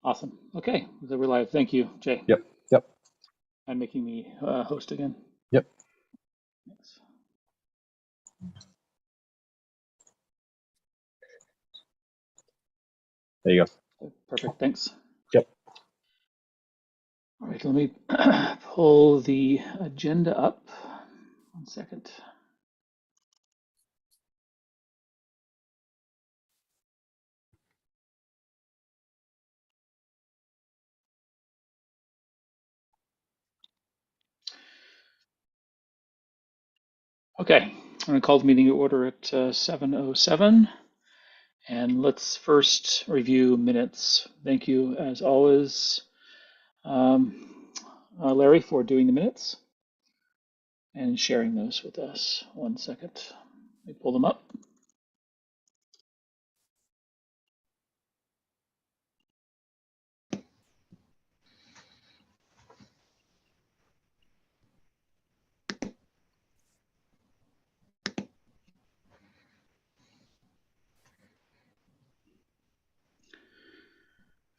Awesome. Okay, so we're live. Thank you, Jay, Yep. Yep. and making me host again. Yep. Thanks. There you go. Perfect. Thanks. Yep. All right, let me pull the agenda up. 1 second. Okay, I'm going to call the meeting to order at 7:07. And let's first review minutes. Thank you, as always, Larry, for doing the minutes and sharing those with us. 1 second. Let me pull them up.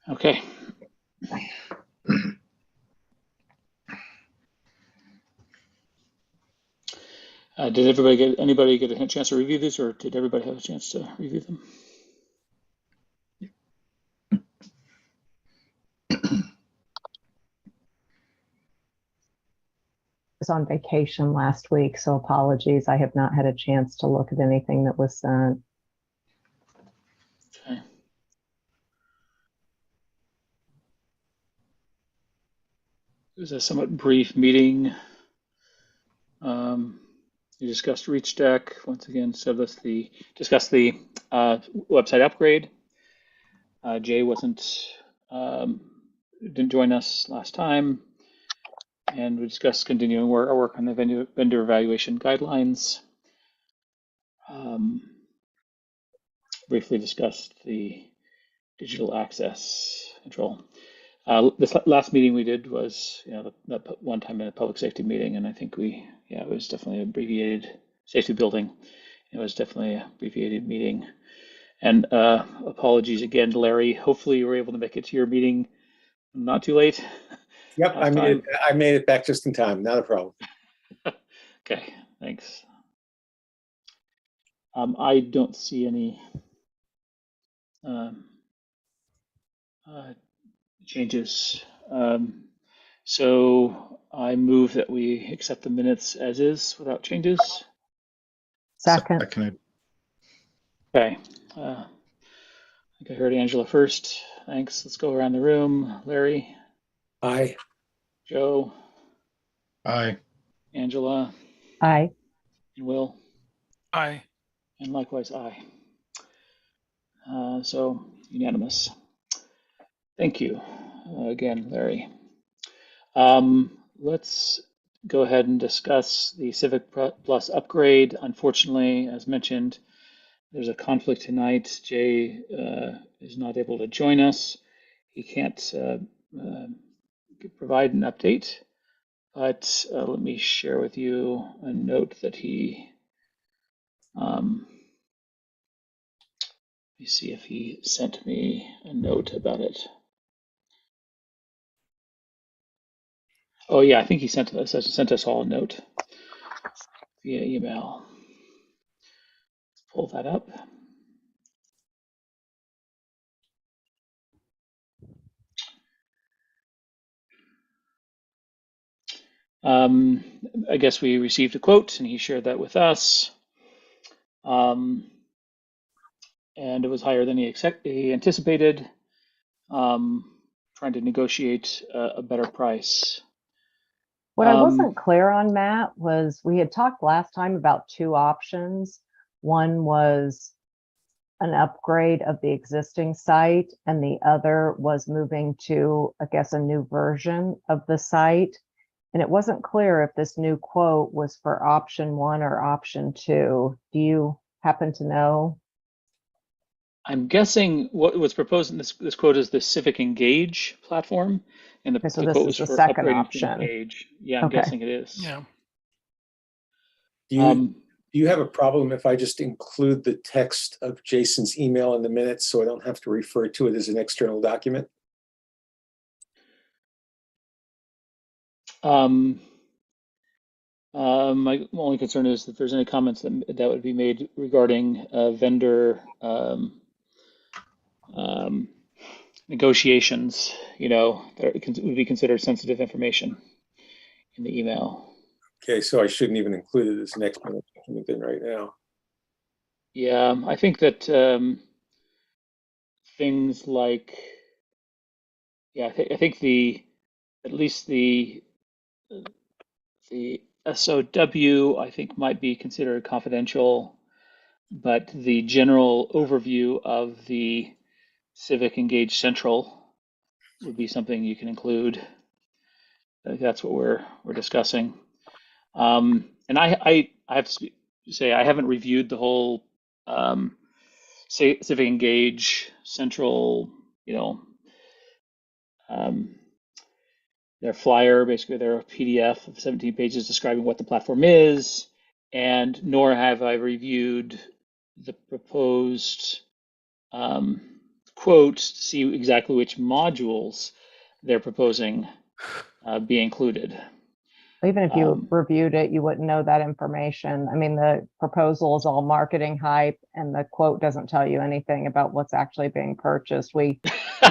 Okay. Did anybody get a chance to review these, or did everybody have a chance to review them? Was on vacation last week, so apologies. I have not had a chance to look at anything that was sent. Okay. It was a somewhat brief meeting. We discussed Reach Deck once again. So that's discussed the website upgrade. Jay didn't join us last time, and we discussed continuing our work on the vendor evaluation guidelines. Briefly discussed the digital access control. This last meeting we did was, that one-time in a public safety meeting, and I think it was definitely an abbreviated safety building. It was definitely an abbreviated meeting. And apologies again to Larry. Hopefully you were able to make it to your meeting not too late. Yep, I made it back just in time. Not a problem. Okay, thanks. I don't see any changes. So I move that we accept the minutes as is without changes. Second. Okay. I think I heard Angela first. Thanks. Let's go around the room. Larry? Aye. Joe? Aye. Angela? Aye. And Will? Aye. And likewise, aye. So unanimous. Thank you again, Larry. Let's go ahead and discuss the Civic Plus upgrade. Unfortunately, as mentioned, there's a conflict tonight. Jay is not able to join us. He can't provide an update, but let me share with you a note that he, let me see if he sent me a note about it. Oh yeah, I think he sent us all a note via email. Let's pull that up. I guess we received a quote and he shared that with us. And it was higher than he anticipated, trying to negotiate a better price. What I wasn't clear on, Matt, was we had talked last time about two options. One was an upgrade of the existing site, and the other was moving to, I guess, a new version of the site. And it wasn't clear if this new quote was for option 1 or option 2. Do you happen to know? I'm guessing what was proposed in this quote is the Civic Engage platform, and the quote was for second upgrading option. to Engage. Yeah, I'm guessing it is. Yeah. Do you have a problem if I just include the text of Jason's email in the minutes so I don't have to refer to it as an external document? Um, my only concern is if there's any comments that would be made regarding vendor um, negotiations, that would be considered sensitive information in the email. Okay, so I shouldn't even include it as an explanation then right now. Yeah, I think that things like, yeah, I think at least the SOW, I think might be considered confidential, but the general overview of the Civic Engage Central would be something you can include. I think that's what we're discussing. And I have to say I haven't reviewed the whole Civic Engage Central, um, their flyer, basically their PDF of 17 pages describing what the platform is, and nor have I reviewed the proposed um, quotes to see exactly which modules they're proposing be included. Even if you Um, reviewed it, you wouldn't know that information. I mean, the proposal is all marketing hype and the quote doesn't tell you anything about what's actually being purchased. We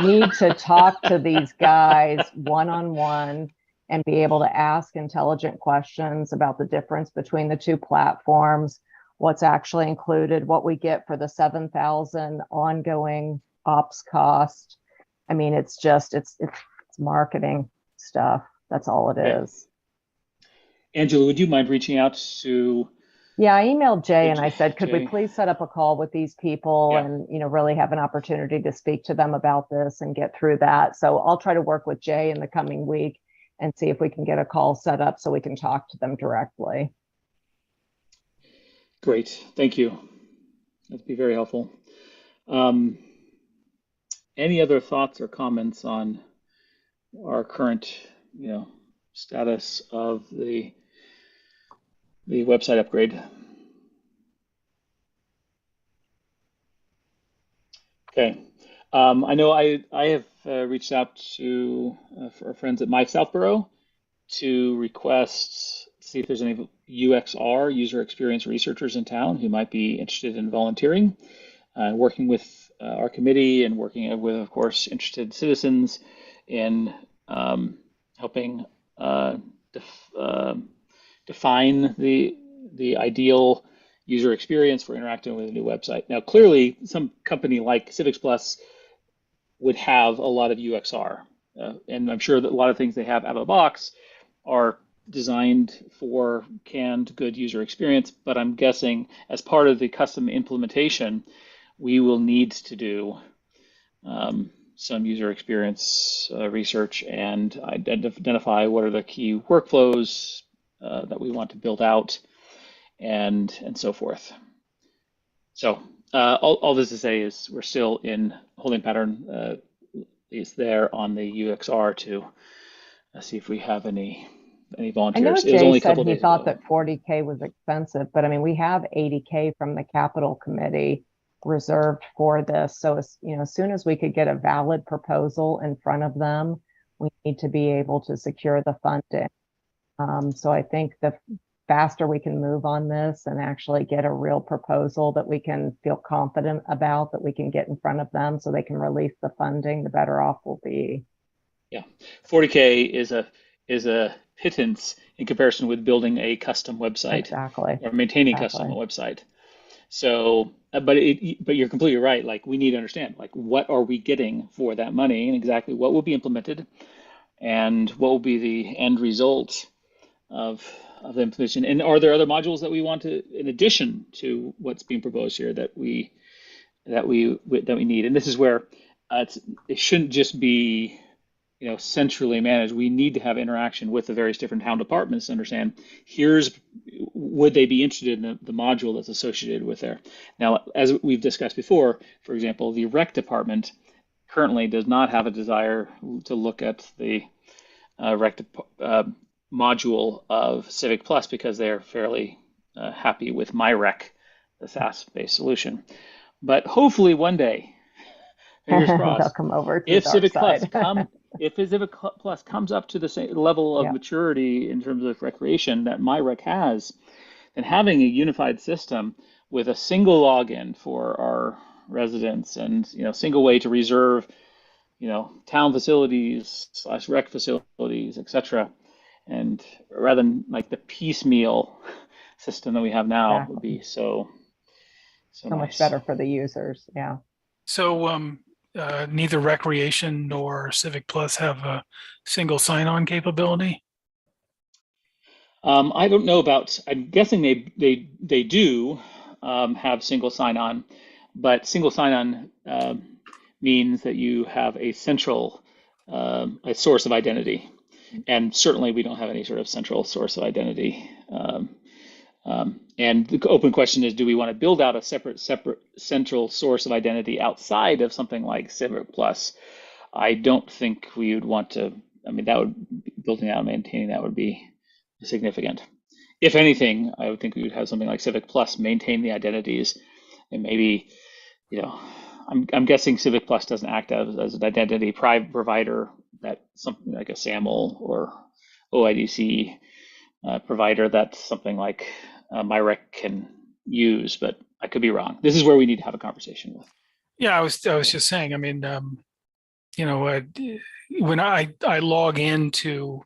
need to talk to these guys one-on-one and be able to ask intelligent questions about the difference between the two platforms, what's actually included, what we get for the 7,000 ongoing ops cost. I mean, it's marketing stuff. That's all it okay. is. Angela, would you mind reaching out to Yeah, I emailed Jay and I said, could we Jay? please set up a call with these people Yeah, and, really have an opportunity to speak to them about this and get through that. So I'll try to work with Jay in the coming week and see if we can get a call set up so we can talk to them directly. great. Thank you. That'd be very helpful. Um, any other thoughts or comments on our current, status of the website upgrade? Okay. I know I have reached out to our friends at My Southborough to request, see if there's any UXR, user experience researchers in town who might be interested in volunteering, working with our committee and working with, of course, interested citizens in helping define the ideal user experience for interacting with a new website. Now, clearly, some company like Civics Plus would have a lot of UXR, and I'm sure that a lot of things they have out of the box are designed for canned good user experience, but I'm guessing as part of the custom implementation, we will need to do some user experience research and identify what are the key workflows that we want to build out and so forth. So all this to say is we're still in holding pattern is there on the UXR to see if we have any volunteers. I know It was Jay only a said couple he days thought ago. that 40K was expensive, but I mean, we have 80K from the capital committee reserved for this. So as soon as we could get a valid proposal in front of them, we need to be able to secure the funding. So I think the faster we can move on this and actually get a real proposal that we can feel confident about, that we can get in front of them so they can release the funding, the better off we'll be. Yeah, 40K is a pittance in comparison with building a custom website Exactly. or maintaining Exactly. custom website. So, but you're completely right. Like we need to understand, like what are we getting for that money, and exactly what will be implemented, and what will be the end result of the implementation. And are there other modules that we want to, in addition to what's being proposed here, that we need? And this is where it shouldn't just be centrally managed. We need to have interaction with the various different town departments to understand would they be interested in the module that's associated with there. Now, as we've discussed before, for example, the rec department currently does not have a desire to look at the rec module of Civic Plus because they're fairly happy with MyRec, the SaaS-based solution. But hopefully one day, fingers They'll crossed, come over to if the dark Civic Plus side. if Civic Plus comes up to the same level of Yeah. maturity in terms of recreation that MyRec has, then having a unified system with a single login for our residents and single way to reserve town facilities / rec facilities, etc. And rather than like the piecemeal system that we have now would be so much nice. better for the users. Yeah. So neither Recreation nor Civic Plus have a single sign-on capability? I don't know about. I'm guessing they do have single sign-on, but single sign-on means that you have a central a source of identity, and certainly we don't have any sort of central source of identity. And the open question is, do we want to build out a separate central source of identity outside of something like Civic Plus? I don't think we would want to. I mean, that would building out and maintaining that would be significant. If anything, I would think we would have something like Civic Plus maintain the identities, and maybe, I'm guessing Civic Plus doesn't act as an identity provider that something like a SAML or OIDC provider that something like MyRec can use, but I could be wrong. This is where we need to have a conversation with. Yeah, I was just saying. I mean, when I log into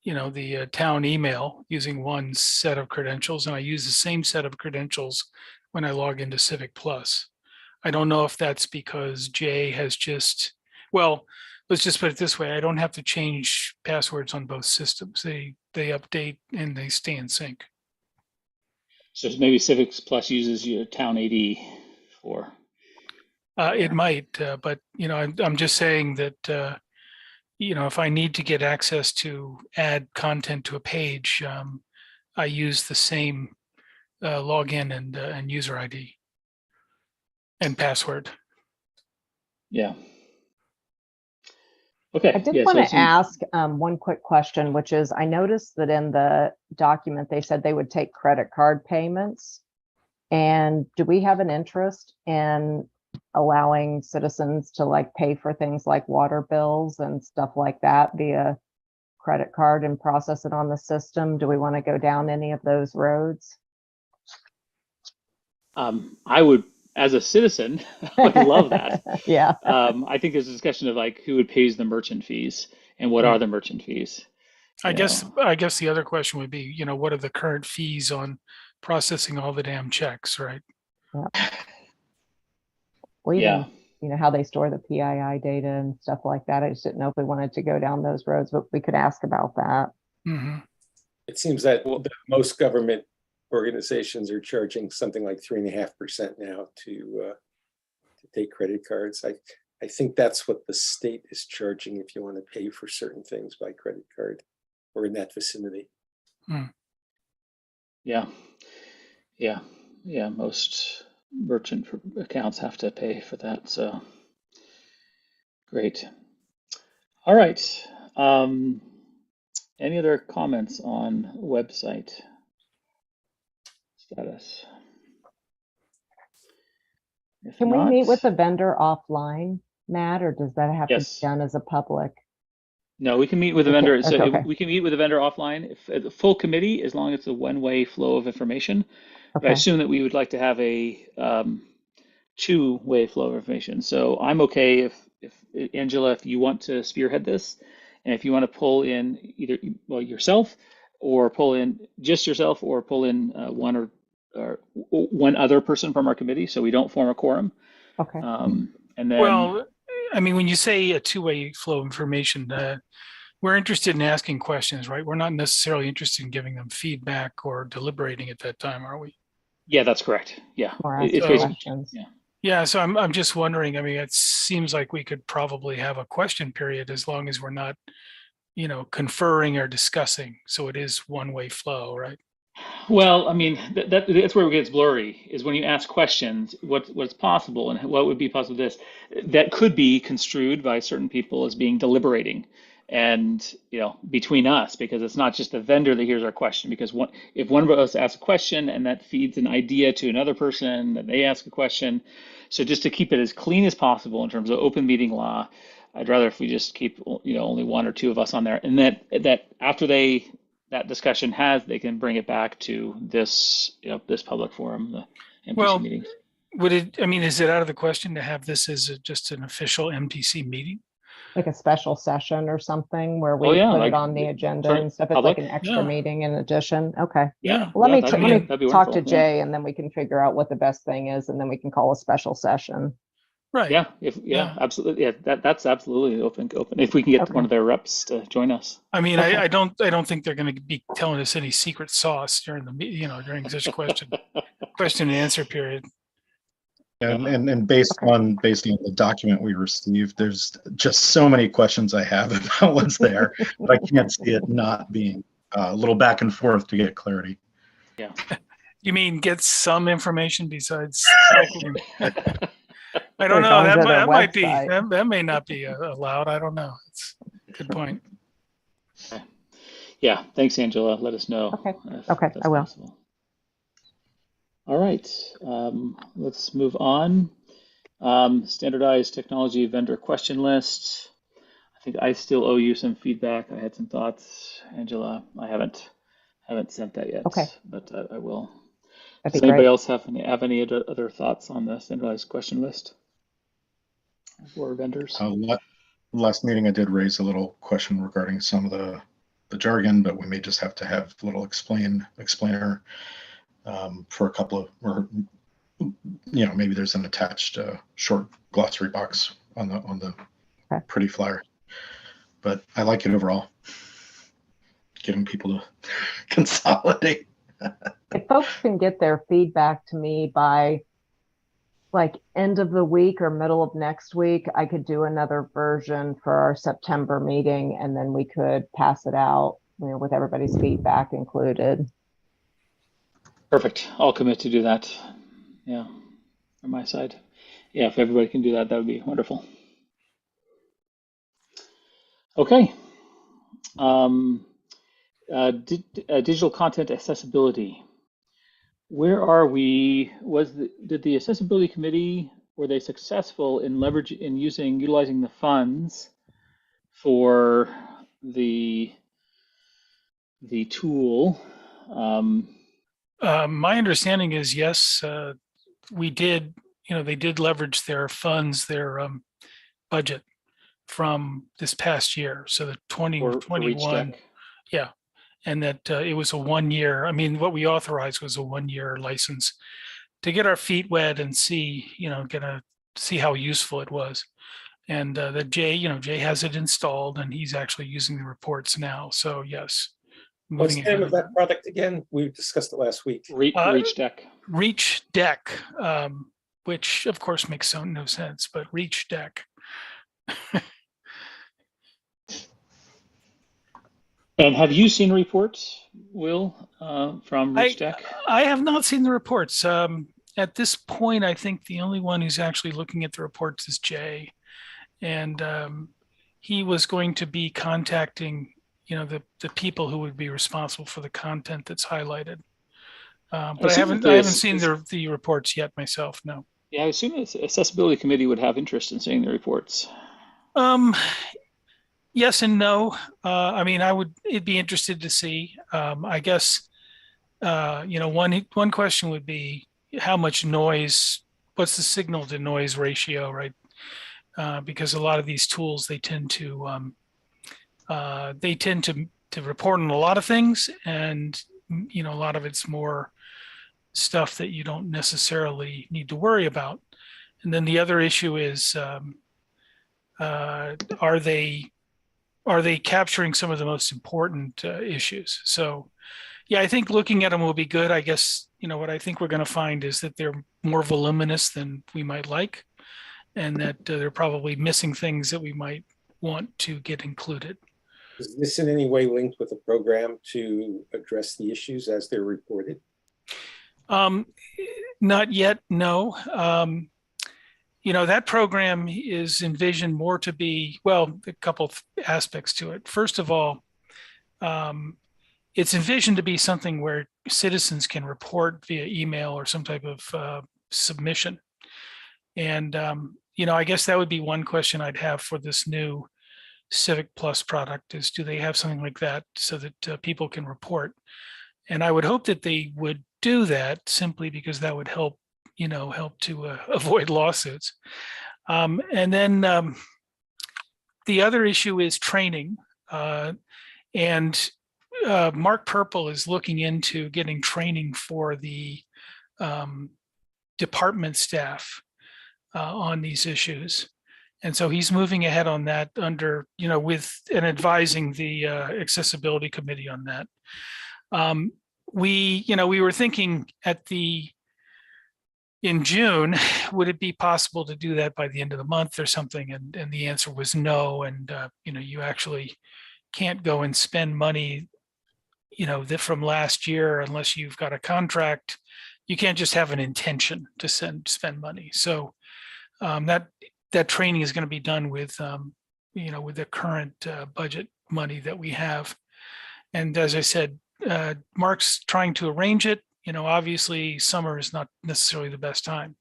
the town email using one set of credentials, and I use the same set of credentials when I log into Civic Plus. I don't know if that's because Jay has well, let's just put it this way. I don't have to change passwords on both systems. They update and they stay in sync. So maybe Civic Plus uses your town AD for. It might, but I'm just saying that if I need to get access to add content to a page, I use the same login and user ID and password. Yeah. Okay. I did want to ask one quick question, which is, I noticed that in the document, they said they would take credit card payments. And do we have an interest in allowing citizens to pay for things like water bills and stuff like that via credit card and process it on the system? Do we want to go down any of those roads? I would, as a citizen, I would love that. Yeah. I think there's a discussion of who pays the merchant fees and what are the merchant fees. I guess the other question would be, what are the current fees on processing all the damn checks, right? Yeah. Well, even, how they store the PII data and stuff like that. I just didn't know if we wanted to go down those roads, but we could ask about that. Mm-hmm. It seems that most government organizations are charging something like 3.5% now to take credit cards. I think that's what the state is charging if you want to pay for certain things by credit card or in that vicinity. Yeah. Most merchant accounts have to pay for that. So great. All right. Any other comments on website status? Can we meet with the vendor offline, Matt, or does that have to be Yes. done as a public? No, we can meet with the vendor. So okay. we can meet with the vendor offline, if the full committee, as long as it's a one-way flow of information. But I Okay. assume that we would like to have a two-way flow of information. So I'm okay if Angela, if you want to spearhead this, and if you want to pull in either yourself, or pull in just yourself, or pull in one or one other person from our committee, so we don't form a quorum. Okay. And then, Well, I mean, when you say a two-way flow of information, we're interested in asking questions, right? We're not necessarily interested in giving them feedback or deliberating at that time, are we? yeah, that's correct. Yeah, Or it's ask basically, questions. yeah. Yeah, so I'm just wondering, I mean, it seems like we could probably have a question period as long as we're not, conferring or discussing. So it is one-way flow, right? Well, I mean, that's where it gets blurry, is when you ask questions, what's possible and what would be possible. That could be construed by certain people as being deliberating, and between us, because it's not just the vendor that hears our question. Because if one of us asks a question and that feeds an idea to another person, then they ask a question. So just to keep it as clean as possible in terms of open meeting law, I'd rather if we just keep, only one or two of us on there, and that after that discussion they can bring it back to this, this public forum, the MPC Well, meetings. Is it out of the question to have this as just an official MTC meeting? Like a special session or something where Oh, we yeah, put like it on the agenda for and stuff. It's public. like an extra Yeah. meeting in addition. Okay. Yeah. Well, let that'd me be talk to wonderful. Jay and then we can figure out what the best thing is and then we can call a special session. Right. Yeah. Yeah. Absolutely. Yeah. That's absolutely open. If we can get Okay. one of their reps to join us. Okay. Okay. I don't think they're going to be telling us any secret sauce during during such a question and answer period. And based Okay. on the document we received, there's just so many questions I have about what's there, but I can't see it not being a little back and forth to get clarity. Yeah. You mean get some information besides? I don't Or know. going to their That might be. website. That may not be allowed. I don't know. It's a good point. Yeah. Thanks, Angela. Let us know. Okay. if Okay, that's I will. possible. All right. Let's move on. Standardized technology vendor question list. I think I still owe you some feedback. I had some thoughts, Angela. I haven't sent that yet. Okay. But I will. That'd Does be anybody great. else have any other thoughts on the standardized question list for vendors? Last meeting, I did raise a little question regarding some of the jargon, but we may just have to have a little explainer for a couple of, or maybe there's an attached short glossary box on the Okay. pretty flyer. But I like it overall, getting people to consolidate. If folks can get their feedback to me by like end of the week or middle of next week, I could do another version for our September meeting and then we could pass it out, with everybody's feedback included. Perfect. I'll commit to do that. Yeah, on my side. Yeah, if everybody can do that, that would be wonderful. Okay. Digital content accessibility. Where are we? Did the accessibility committee, were they successful in utilizing the funds for the tool? My understanding is yes, we did. They did leverage their funds, their budget from this past year. So the For Reach 2021, Deck? yeah, and that it was a 1 year. What we authorized was a 1 year license to get our feet wet and see, see how useful it was. And that Jay has it installed and he's actually using the reports now. So yes. What's the name of that product again? We discussed it last week. Reach Deck. Reach Deck, which of course makes no sense, but Reach Deck. And have you seen reports, Will, from Reach Deck? I have not seen the reports. At this point, I think the only one who's actually looking at the reports is Jay. And he was going to be contacting, the people who would be responsible for the content that's highlighted. But I haven't seen the reports yet myself, no. Yeah, I assume the accessibility committee would have interest in seeing the reports. Yes and no. It'd be interested to see. I guess, one question would be how much noise, what's the signal to noise ratio, right? Because a lot of these tools, they tend to report on a lot of things, and a lot of it's more stuff that you don't necessarily need to worry about. And then the other issue is, are they capturing some of the most important issues? So, yeah, I think looking at them will be good. I guess, what I think we're going to find is that they're more voluminous than we might like, and that they're probably missing things that we might want to get included. Is this in any way linked with a program to address the issues as they're reported? Not yet, no. That program is envisioned more to be, well, a couple of aspects to it. First of all, it's envisioned to be something where citizens can report via email or some type of submission. And, I guess that would be one question I'd have for this new Civic Plus product is, do they have something like that so that people can report? And I would hope that they would do that simply because that would help, help to avoid lawsuits. And then the other issue is training. And Mark Purple is looking into getting training for the department staff on these issues. And so he's moving ahead on that under, with and advising the accessibility committee on that. We were thinking in June, would it be possible to do that by the end of the month or something? And the answer was no. And, you actually can't go and spend money, that from last year, unless you've got a contract. You can't just have an intention to spend money. So that training is going to be done with, with the current budget money that we have. And as I said, Mark's trying to arrange it. Obviously summer is not necessarily the best time,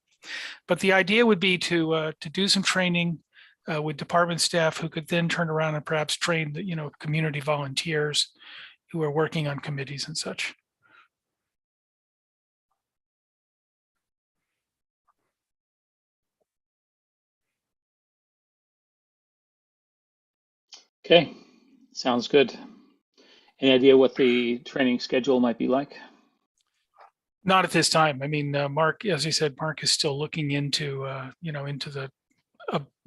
but the idea would be to do some training with department staff who could then turn around and perhaps train the, community volunteers who are working on committees and such. Okay, sounds good. Any idea what the training schedule might be like? Not at this time. I mean, Mark, as I said, Mark is still looking into, into the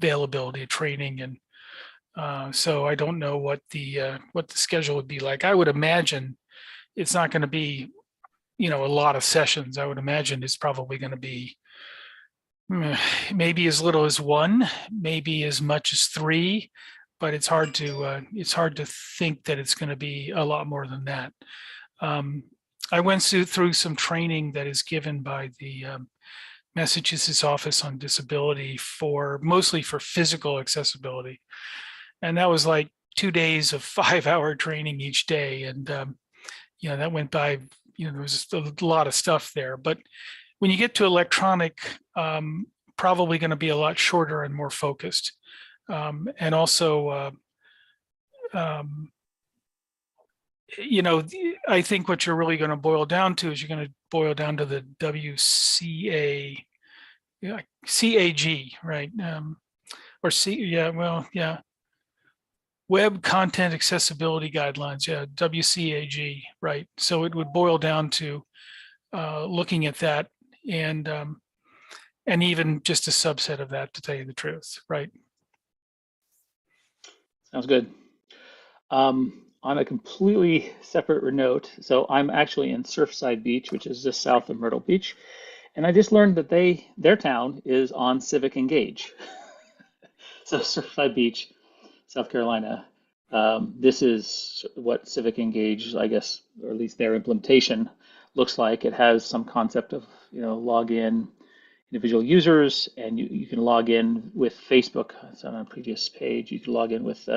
availability of training. And so I don't know what the schedule would be like. I would imagine it's not going to be, a lot of sessions. I would imagine it's probably going to be maybe as little as one, maybe as much as three, but it's hard to think that it's going to be a lot more than that. I went through some training that is given by the Massachusetts Office on Disability mostly for physical accessibility. And that was like 2 days of 5-hour training each day. And, that went by, there was a lot of stuff there. But when you get to electronic, probably going to be a lot shorter and more focused. And also, I think what you're really going to boil down to is you're going to boil down to the CAG, right? Web Content Accessibility Guidelines, WCAG, right? So it would boil down to looking at that and even just a subset of that, to tell you the truth, right? Sounds good. On a completely separate note, so I'm actually in Surfside Beach, which is just south of Myrtle Beach, and I just learned that their town is on Civic Engage. So Surfside Beach, South Carolina. This is what Civic Engage, I guess, or at least their implementation looks like. It has some concept of, login individual users, and you can log in with Facebook. It's on a previous page. You can log in with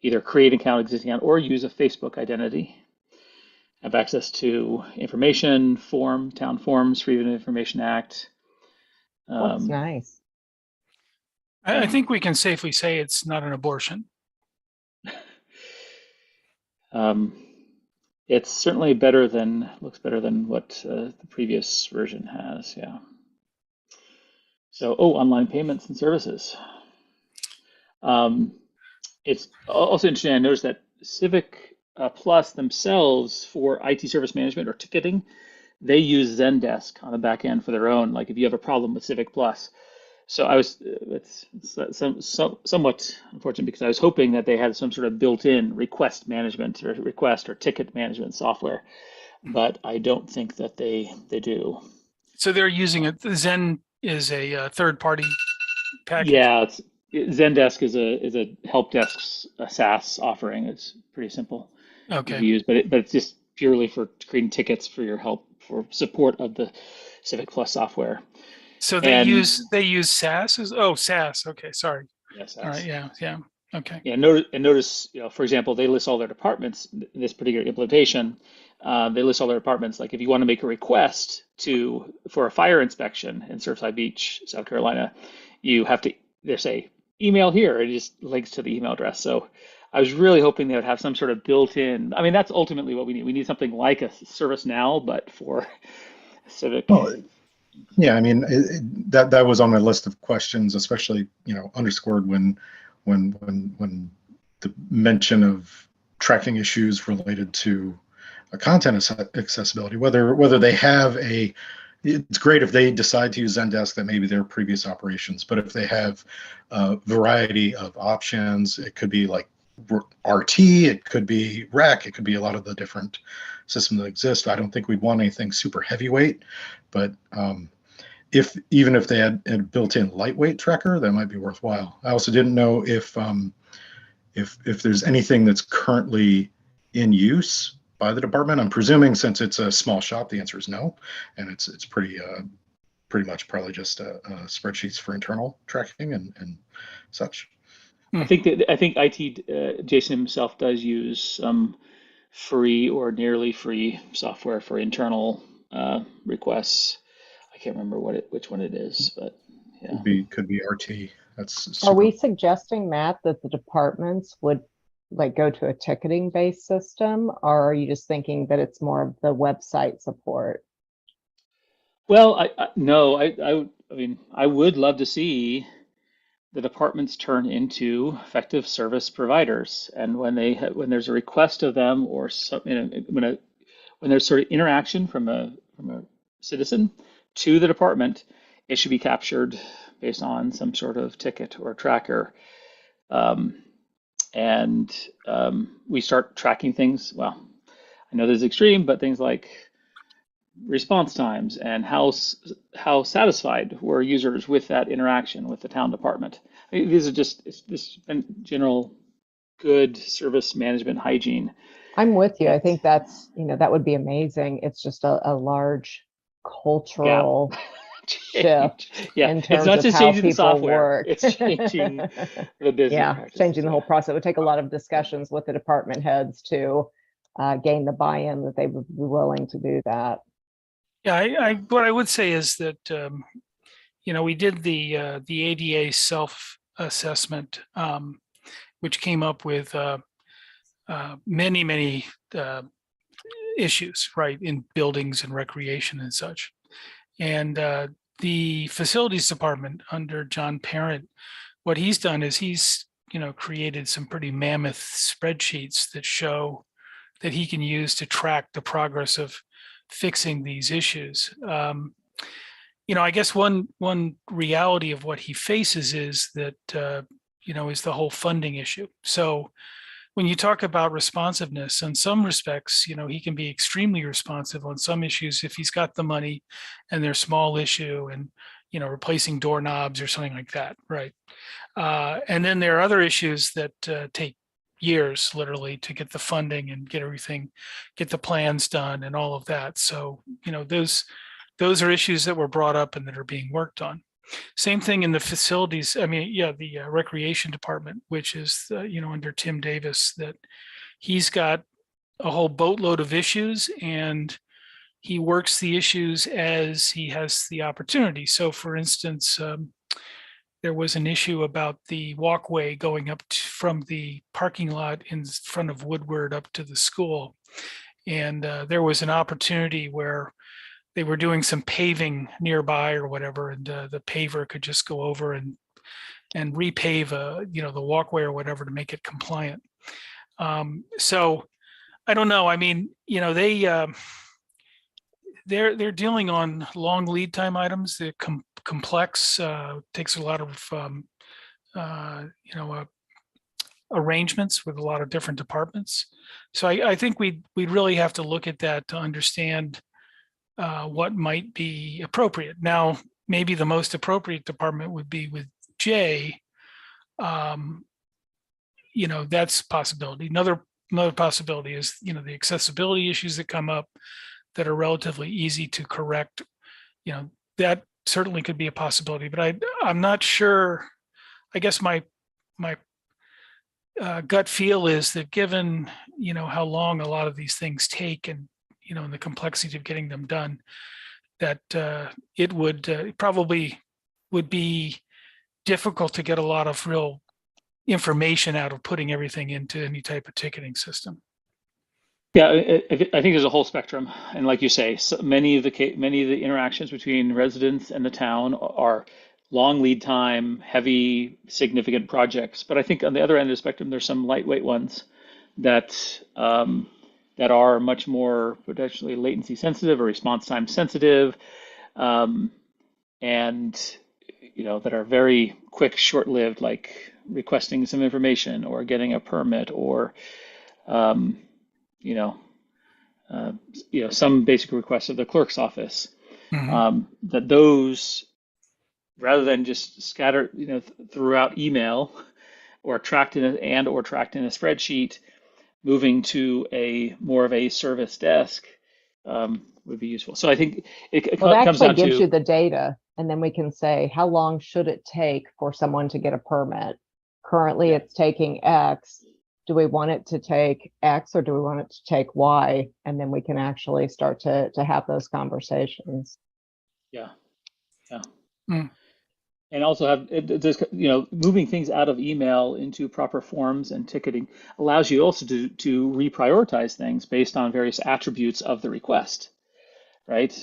either create an account, existing account, or use a Facebook identity. Have access to information, town forms, Freedom of Information Act. That's nice. I think we can safely say it's not an abortion. It's certainly looks better than what the previous version has, yeah. So, online payments and services. It's also interesting, I noticed that Civic Plus themselves for IT service management or ticketing, they use Zendesk on the back end for their own, like if you have a problem with Civic Plus. So it's somewhat unfortunate because I was hoping that they had some sort of built-in request management or request or ticket management software, but I don't think that they do. So they're using it. Zen is a third-party package. Yeah, Zendesk is a help desk SaaS offering. It's pretty simple to use, but it's just purely for creating tickets for your help for support of the Civic Plus software. So they use SaaS. SaaS. Okay, sorry. Yeah, SaaS. All right. Yeah. Okay. Yeah. Notice, for example, they list all their departments in this particular implementation. They list all their departments. Like if you want to make a request for a fire inspection in Surfside Beach, South Carolina, you have to, they say email here, it just links to the email address. So I was really hoping they would have some sort of built-in, I mean, that's ultimately what we need. We need something like a ServiceNow, but for Civic. Well, yeah, I mean, that was on my list of questions, especially, underscored when the mention of tracking issues related to content accessibility, whether they have it's great if they decide to use Zendesk, that maybe their previous operations, but if they have a variety of options, it could be like RT, it could be REC, it could be a lot of the different systems that exist. I don't think we'd want anything super heavyweight, but even if they had a built-in lightweight tracker, that might be worthwhile. I also didn't know if there's anything that's currently in use by the department. I'm presuming, since it's a small shop, the answer is no, and it's pretty much probably just spreadsheets for internal tracking and such. I think IT Jason himself does use some free or nearly free software for internal requests. I can't remember which one it is, but yeah. Could be RT. That's super. Are we suggesting, Matt, that the departments would like go to a ticketing based system, or are you just thinking that it's more of the website support? Well, no, I mean, I would love to see the departments turn into effective service providers, and when there's a request of them, or some, when there's sort of interaction from a citizen to the department, it should be captured based on some sort of ticket or tracker. We start tracking things. Well, I know this is extreme, but things like response times and how satisfied were users with that interaction with the town department. I mean, these are just general good service management hygiene. I'm with you. I think that's, that would be amazing. It's just a large cultural shift Yeah, in it's terms not of just how changing the people software, work. it's changing the business Yeah, practices. changing the whole process. It would take a lot of discussions with the department heads to gain the buy-in that they would be willing to do that. Yeah, what I would say is that we did the ADA self-assessment, which came up with many issues, right, in buildings and recreation and such. And the facilities department under John Parent, what he's done is he's created some pretty mammoth spreadsheets that show that he can use to track the progress of fixing these issues. I guess one reality of what he faces is that is the whole funding issue. So when you talk about responsiveness, in some respects, he can be extremely responsive on some issues if he's got the money and they're small issue and, replacing doorknobs or something like that, right? And then there are other issues that take years, literally, to get the funding and get the plans done and all of that. So, those are issues that were brought up and that are being worked on. Same thing in the facilities. The recreation department, which is under Tim Davis, that he's got a whole boatload of issues and he works the issues as he has the opportunity. So, for instance, there was an issue about the walkway going up from the parking lot in front of Woodward up to the school, and there was an opportunity where they were doing some paving nearby or whatever, and the paver could just go over and repave the walkway or whatever to make it compliant. So I don't know. I mean, they're dealing on long lead time items. They're complex, takes a lot of arrangements with a lot of different departments. So I think we'd really have to look at that to understand what might be appropriate. Now, maybe the most appropriate department would be with Jay. That's a possibility. Another possibility is, the accessibility issues that come up that are relatively easy to correct. That certainly could be a possibility, but I'm not sure. I guess my gut feel is that given, how long a lot of these things take and, and the complexity of getting them done, that it would probably would be difficult to get a lot of real information out of putting everything into any type of ticketing system. Yeah, I think there's a whole spectrum, and like you say, so many of the interactions between residents and the town are long lead time, heavy, significant projects. But I think on the other end of the spectrum, there's some lightweight ones that that are much more potentially latency sensitive or response time sensitive, um, and that are very quick, short-lived, like requesting some information or getting a permit or um, you know, some basic requests of the clerk's office. Mhm. That those, rather than just scattered, throughout email or tracked in a spreadsheet, moving to a more of a service desk would be useful. So I think it Well, it comes actually down gives you to, the data, and then we can say, how long should it take for someone to get a permit? Currently, yeah, it's taking X. Do we want it to take X or do we want it to take Y? And then we can actually start to have those conversations. yeah, yeah. Mm. And also moving things out of email into proper forms and ticketing allows you also to reprioritize things based on various attributes of the request, right?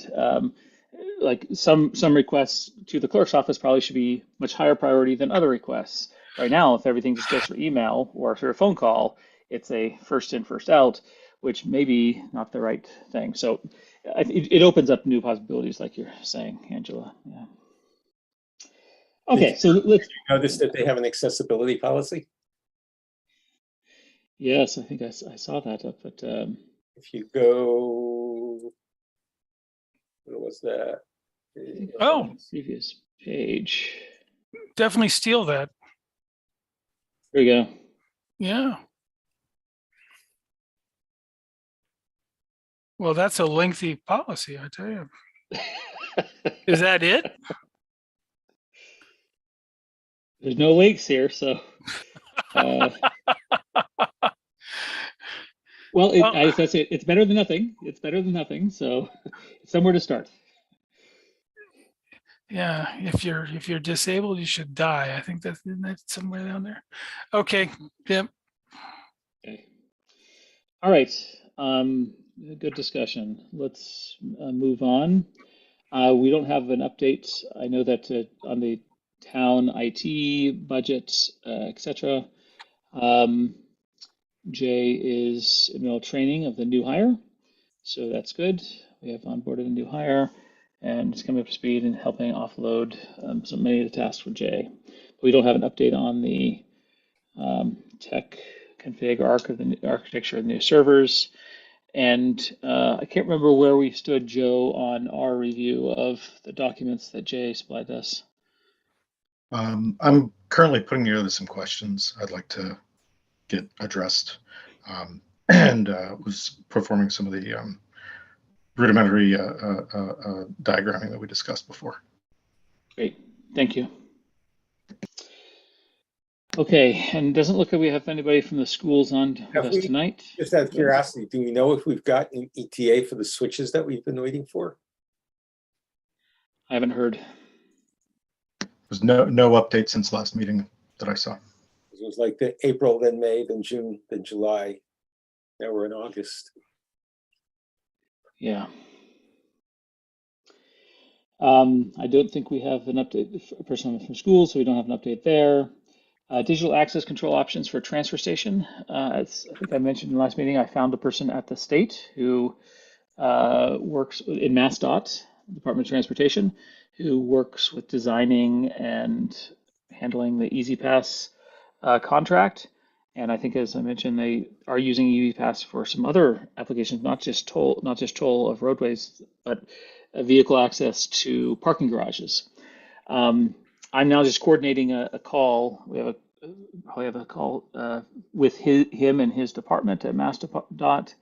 Like some requests to the clerk's office probably should be much higher priority than other requests. Right now, if everything just goes through email or through a phone call, it's a first in, first out, which may be not the right thing. So it opens up new possibilities, like you're saying, Angela. Yeah. Did Okay, so let's. you notice that they have an accessibility policy? Yes, I think I saw that up, but If you go, what was that? Oh, previous page. definitely steal that. There you go. Yeah. Well, that's a lengthy policy, I tell you. Is that it? There's no links here, so. Well, that's it. It's better than nothing. It's better than nothing. So, it's somewhere to start. Yeah, if you're disabled, you should die. I think that's somewhere down there. Okay. Yep. Okay. All right. Good discussion. Let's move on. We don't have an update. I know that on the town IT budget, etc. Jay is in middle training of the new hire, so that's good. We have onboarded a new hire, and it's coming up to speed and helping offload so many of the tasks for Jay. But we don't have an update on the tech config architecture of the new servers. And I can't remember where we stood, Joe, on our review of the documents that Jay supplied us. I'm currently putting together some questions I'd like to get addressed, and was performing some of the rudimentary diagramming that we discussed before. Great, thank you. Okay, and it doesn't look like we have anybody from the schools on with us tonight. Just out of curiosity, do we know if we've got an ETA for the switches that we've been waiting for? I haven't heard. There's no update since last meeting that I saw. It was like the April, then May, then June, then July. Now we're in August. Yeah. I don't think we have an update for someone from school, so we don't have an update there. Digital access control options for transfer station. As I think I mentioned in the last meeting, I found a person at the state who works in MassDOT, Department of Transportation, who works with designing and handling the EasyPass contract. And I think, as I mentioned, they are using EasyPass for some other applications, not just toll of roadways, but vehicle access to parking garages. I'm now just coordinating a call. We probably have a call with him and his department at MassDOT,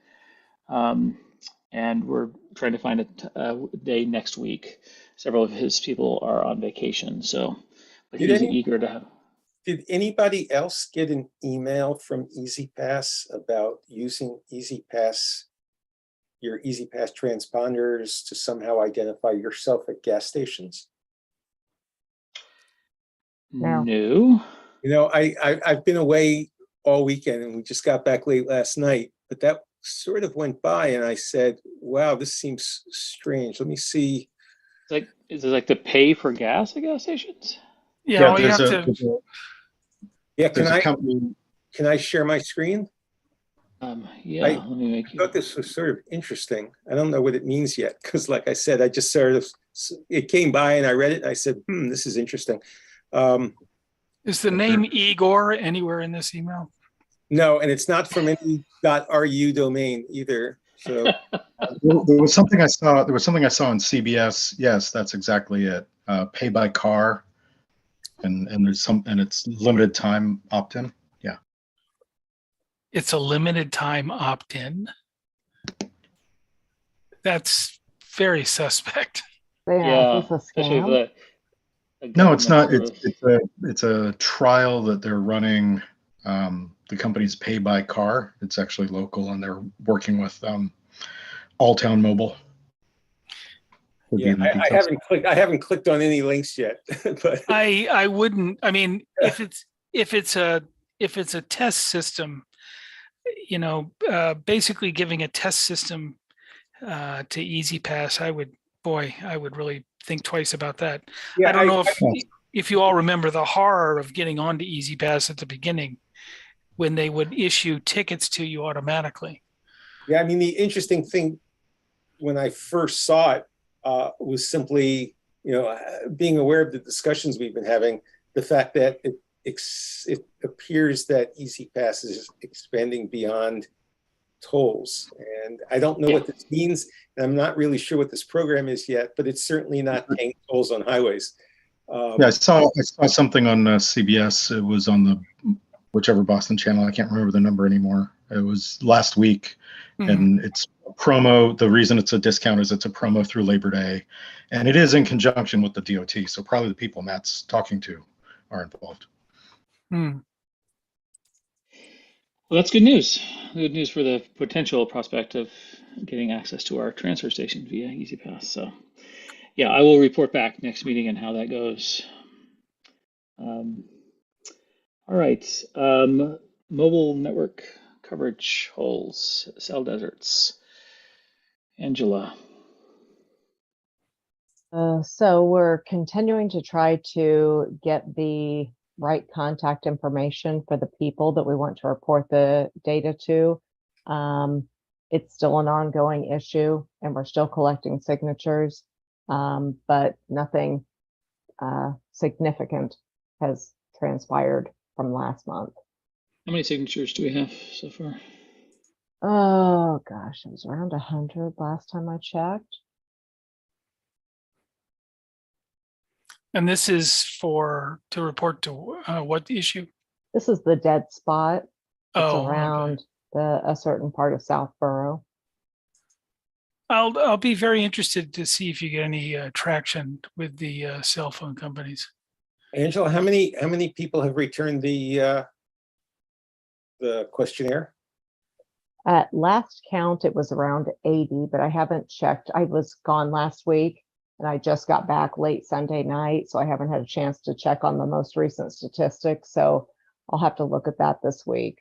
and we're trying to find a day next week. Several of his people are on vacation, so but he's eager to have. Did anybody else get an email from EasyPass about using EasyPass, your EasyPass transponders to somehow identify yourself at gas stations? No. No. You know, I've been away all weekend and we just got back late last night, but that sort of went by and I said, wow, this seems strange. Let me see. It's like, is it like to pay for gas at gas stations? Yeah, Yeah, all you have to, Yeah, there's a company. can I share my screen? Yeah, I let me make I you. thought this was sort of interesting. I don't know what it means yet, because like I said, I just sort of, it came by and I read it and I said, this is interesting. is the name Igor anywhere in this email? No, and it's not from any .ru domain either. So There was something I saw. There was something I saw on CBS. Yes, that's exactly it. Pay by car, and there's some, and it's limited time opt-in. Yeah. It's a limited time opt-in. That's very suspect. Yeah, is this a especially scam? the No, it's not. government It's a trial that they're running. The company's Pay by Car. It's actually local, and they're working with Alltown Mobile. Would be yeah, in the I details. haven't clicked on any links yet. But I wouldn't. I mean, if it's a test system, basically giving a test system to Easy Pass, I would really think twice about that. yeah, I don't know if you all remember the horror of getting onto Easy Pass at the beginning when they would issue tickets to you automatically. yeah, I mean, the interesting thing when I first saw it was simply, being aware of the discussions we've been having, the fact that it appears that Easy Pass is expanding beyond tolls. And I don't know what this means. And I'm not really sure what this program is yet, but it's certainly not paying tolls on highways. Yeah, I saw something on CBS. It was on the whichever Boston channel. I can't remember the number anymore. It was last week, and it's a promo. The reason it's a discount is it's a promo through Labor Day, and it is in conjunction with the DOT. So probably the people Matt's talking to are involved. Well, that's good news. Good news for the potential prospect of getting access to our transfer station via Easy Pass. So, yeah, I will report back next meeting on how that goes. All right. Mobile network coverage holes, cell deserts. Angela. So we're continuing to try to get the right contact information for the people that we want to report the data to. It's still an ongoing issue and we're still collecting signatures, but nothing significant has transpired from last month. How many signatures do we have so far? Oh gosh, it was around 100 last time I checked. And this is to report to what issue? This is the dead spot. It's Oh, around a certain part of Southborough. I'll be very interested to see if you get any traction with the cell phone companies. Angela, how many people have returned the questionnaire? At last count, it was around 80, but I haven't checked. I was gone last week and I just got back late Sunday night, so I haven't had a chance to check on the most recent statistics. So I'll have to look at that this week.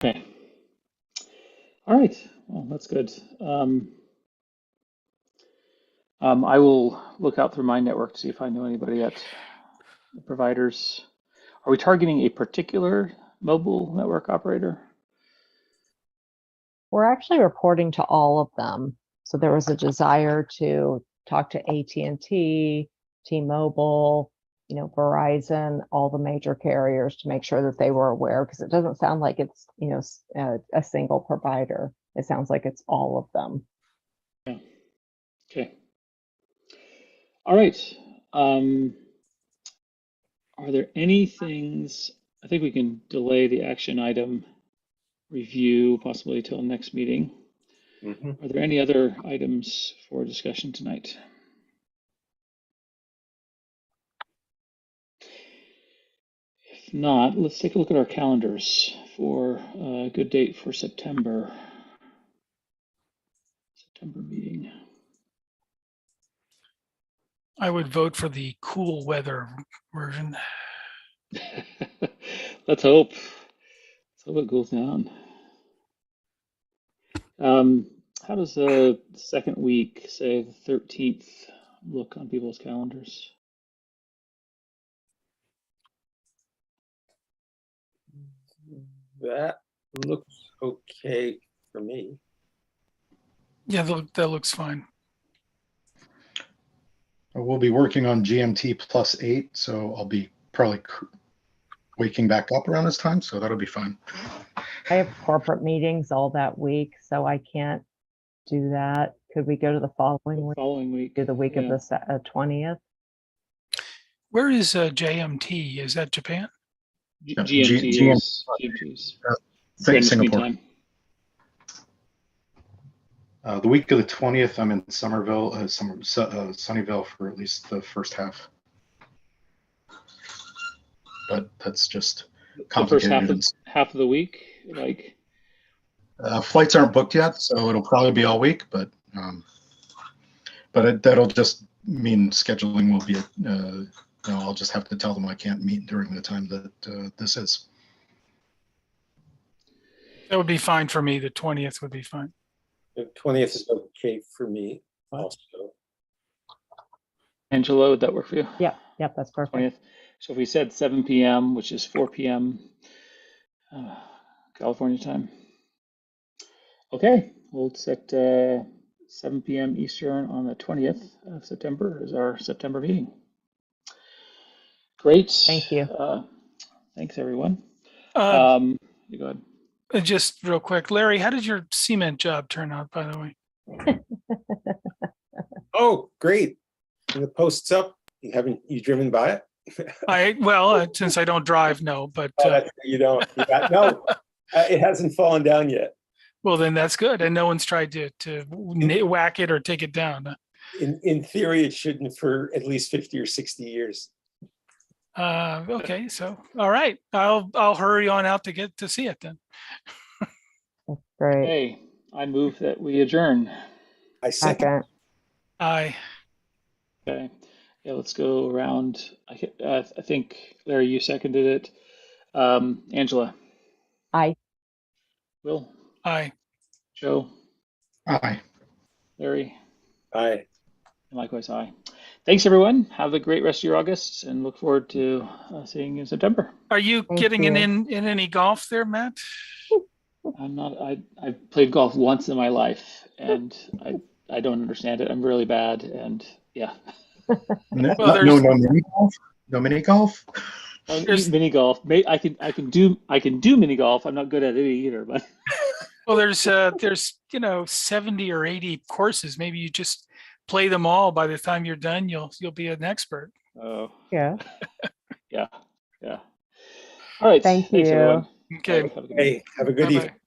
Okay. All right. Well, that's good. I will look out through my network to see if I know anybody at the providers. Are we targeting a particular mobile network operator? We're actually reporting to all of them. So there was a desire to talk to AT&T, T-Mobile, Verizon, all the major carriers to make sure that they were aware, because it doesn't sound like it's, a single provider. It sounds like it's all of them. Yeah. Okay. All right. Are there any things, I think we can delay the action item review possibly till next meeting. Are there any other items for discussion tonight? If not, let's take a look at our calendars for a good date for September meeting. I would vote for the cool weather version. Let's hope. Let's hope it cools down. How does the second week, say the 13th, look on people's calendars? That looks okay for me. Yeah, that looks fine. We'll be working on GMT +8, so I'll be probably waking back up around this time, so that'll be fine. I have corporate meetings all that week, so I can't do that. Could we go to the following week? Following week. Do the week of yeah. the 20th? Where is JMT? Is that Japan? Yeah, GMT is GMT's Greenwich Mean Singapore. Time. The week of the 20th, I'm in Somerville, Sunnyvale for at least the first half. But that's just The first complicated. half of the week, like. Flights aren't booked yet, so it'll probably be all week. But that'll just mean scheduling will be. I'll just have to tell them I can't meet during the time that this is. That would be fine for me. The 20th would be fine. The 20th is okay for me also. Angela, would that work for you? Yep, that's perfect. 20th. So if we said 7 p.m., which is 4 p.m. California time. Okay, we'll set 7 p.m. Eastern on the 20th of September as our September meeting. Great. Thank you. Thanks, everyone. You go ahead. Just real quick, Larry, how did your cement job turn out, by the way? Oh, great. And the post's up. You driven by it? Since I don't drive, no, but You don't. No, it hasn't fallen down yet. well, then that's good. And no one's tried to whack it or take it down. In theory, it shouldn't for at least 50 or 60 years. Okay, so all right, I'll hurry on out to get to see it then. That's great. Hey, I move that we adjourn. I second. Second. Aye. Okay. Yeah, let's go around. I think, Larry, you seconded it. Angela, Aye. Will, Aye. Joe, Aye. Larry, Aye. and likewise I. Thanks, everyone. Have a great rest of your August and look forward to seeing you in September. Are you Thank getting you. in any golf there, Matt? I'm not, I've played golf once in my life and I don't understand it. I'm really bad. And yeah. No, Well, no mini golf. No mini golf. Mini golf. I can do mini golf. I'm not good at it either, but Well, there's 70 or 80 courses. Maybe you just play them all. By the time you're done, you'll be an expert. oh Yeah. yeah. All right. Thank Thanks, you. everyone. Okay. Have a good night. Hey, have a good Bye-bye. evening.